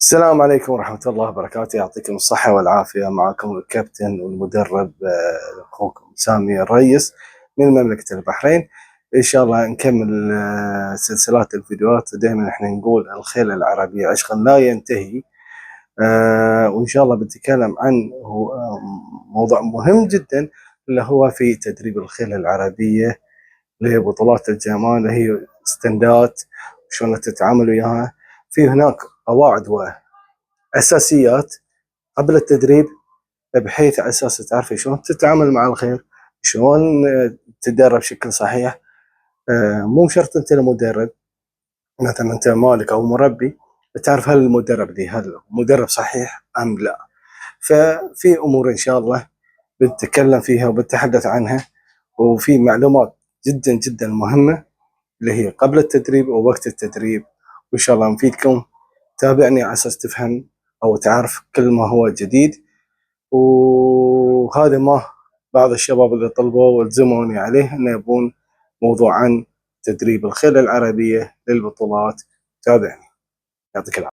السلام عليكم ورحمة الله وبركاته، يعطيكم الصحة والعافية. معكم الكابتن والمدرب أخوكم سامي الريس من مملكة البحرين. إن شاء الله نكمل سلسلات الفيديوهات. دائما إحنا نقول الخيل العربية عشق لا ينتهي. وإن شاء الله بنتكلم عن موضوع مهم جدا اللي هو في تدريب الخيل العربية لبطولات الجمال، اللي هي ستندات شلون تتعامل وياها. في هناك قواعد اساسيات قبل التدريب، بحيث على اساس تعرفي شلون تتعامل مع الخيل، شلون تتدرب بشكل صحيح. مو شرط انت المدرب، مثلا انت مالك او مربي تعرف هل المدرب دي هل مدرب صحيح ام لا. ففي امور ان شاء الله بنتكلم فيها وبنتحدث عنها، وفي معلومات جدا جدا مهمه اللي هي قبل التدريب ووقت التدريب، وان شاء الله نفيدكم. تابعني على اساس تفهم او تعرف كل ما هو جديد. وهذا ما بعض الشباب اللي طلبوا والزموني عليه انه يبون موضوع عن تدريب الخيل العربية للبطولات. تابعني، يعطيك العافية.